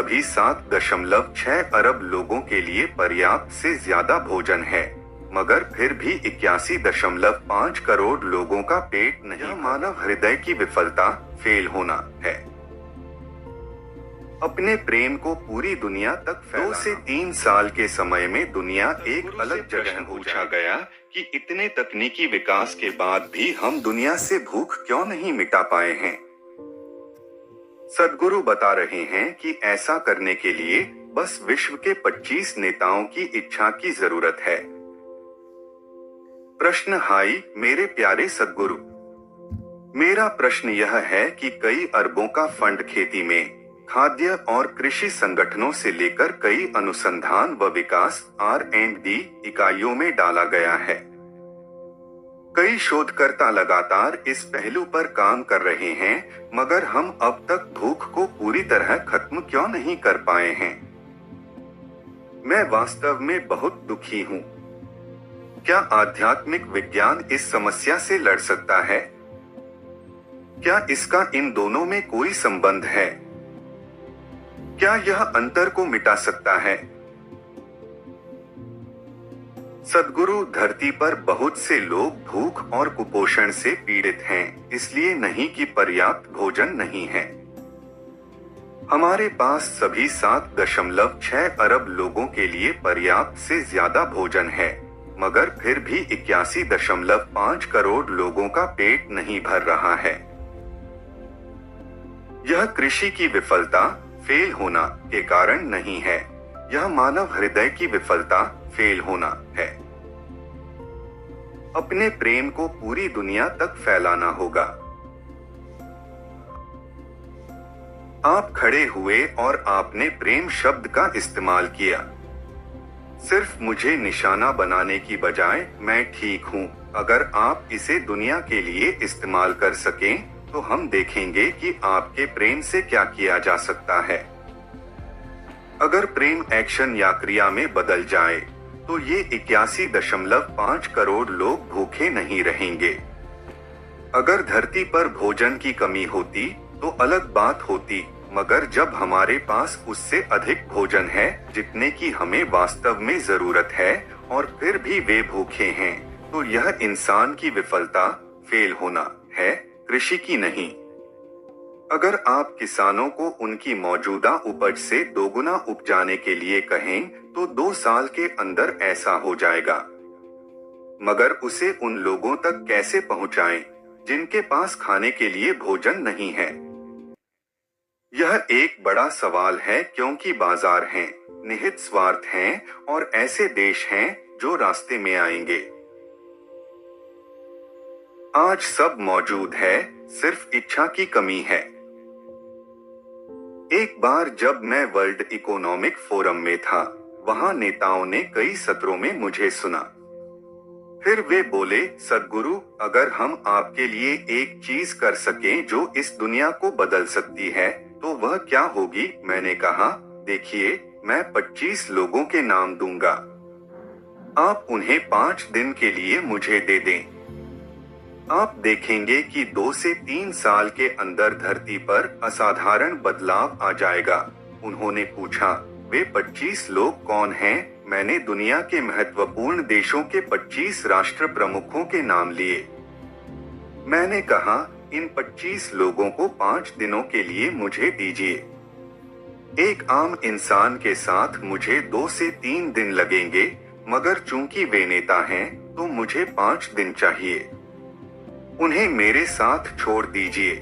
सभी 7.6 अरब लोगों के लिए पर्याप्त से ज्यादा भोजन है, मगर फिर भी 81.5 करोड़ लोगों का पेट नहीं। मानव हृदय की विफलता, फेल होना है। अपने प्रेम को पूरी दुनिया तक 2 से 3 साल के समय में दुनिया एक अलग जगह पूछा गया कि इतने तकनीकी विकास के बाद भी हम दुनिया से भूख क्यों नहीं मिटा पाए हैं। सद्गुरु बता रहे हैं कि ऐसा करने के लिए बस विश्व के 25 नेताओं की इच्छा की जरूरत है। प्रश्न हाई मेरे प्यारे सद्गुरु, मेरा प्रश्न यह है कि कई अरबों का फंड खेती में, खाद्य और कृषि संगठनों से लेकर कई अनुसंधान व विकास R&D इकाइयों में डाला गया है। कई शोधकर्ता लगातार इस पहलू पर काम कर रहे हैं, मगर हम अब तक भूख को पूरी तरह खत्म क्यों नहीं कर पाए हैं। मैं वास्तव में बहुत दुखी हूँ। क्या आध्यात्मिक विज्ञान इस समस्या से लड़ सकता है? क्या इसका इन दोनों में कोई संबंध है? क्या यह अंतर को मिटा सकता है? सद्गुरु, धरती पर बहुत से लोग भूख और कुपोषण से पीड़ित हैं, इसलिए नहीं कि पर्याप्त भोजन नहीं है। हमारे पास सभी 7.6 अरब लोगों के लिए पर्याप्त से ज्यादा भोजन है, मगर फिर भी 81.5 करोड़ लोगों का पेट नहीं भर रहा है। यह कृषि की विफलता, फेल होना के कारण नहीं है, यह मानव हृदय की विफलता, फेल होना है। अपने प्रेम को पूरी दुनिया तक फैलाना होगा। आप खड़े हुए और आपने प्रेम शब्द का इस्तेमाल किया। सिर्फ मुझे निशाना बनाने की बजाय मैं ठीक हूं, अगर आप इसे दुनिया के लिए इस्तेमाल कर सकें तो हम देखेंगे कि आपके प्रेम से क्या किया जा सकता है। अगर प्रेम एक्शन या क्रिया में बदल जाए तो ये 81.5 करोड़ लोग भूखे नहीं रहेंगे। अगर धरती पर भोजन की कमी होती तो अलग बात होती, मगर जब हमारे पास उससे अधिक भोजन है जितने की हमें वास्तव में जरूरत है, और फिर भी वे भूखे हैं, तो यह इंसान की विफलता, फेल होना है, कृषि की नहीं। अगर आप किसानों को उनकी मौजूदा उपज से दोगुना उपजाने के लिए कहें तो 2 साल के अंदर ऐसा हो जाएगा, मगर उसे उन लोगों तक कैसे पहुंचाएं जिनके पास खाने के लिए भोजन नहीं है? यह एक बड़ा सवाल है, क्योंकि बाजार हैं, निहित स्वार्थ हैं और ऐसे देश हैं जो रास्ते में आएंगे। आज सब मौजूद है, सिर्फ इच्छा की कमी है। एक बार जब मैं वर्ल्ड इकोनॉमिक फोरम में था, वहां नेताओं ने कई सत्रों में मुझे सुना। फिर वे बोले, सद्गुरु, अगर हम आपके लिए एक चीज कर सकें जो इस दुनिया को बदल सकती है, तो वह क्या होगी? मैंने कहा, देखिए, मैं 25 लोगों के नाम दूंगा। आप उन्हें 5 दिन के लिए मुझे दे दें। आप देखेंगे कि 2 से 3 साल के अंदर धरती पर असाधारण बदलाव आ जाएगा। उन्होंने पूछा, वे 25 लोग कौन हैं? मैंने दुनिया के महत्वपूर्ण देशों के 25 राष्ट्र प्रमुखों के नाम लिए। मैंने कहा, इन 25 लोगों को 5 दिनों के लिए मुझे दीजिए। एक आम इंसान के साथ मुझे 2 से 3 दिन लगेंगे, मगर चूंकि वे नेता हैं, तो मुझे 5 दिन चाहिए। उन्हें मेरे साथ छोड़ दीजिए।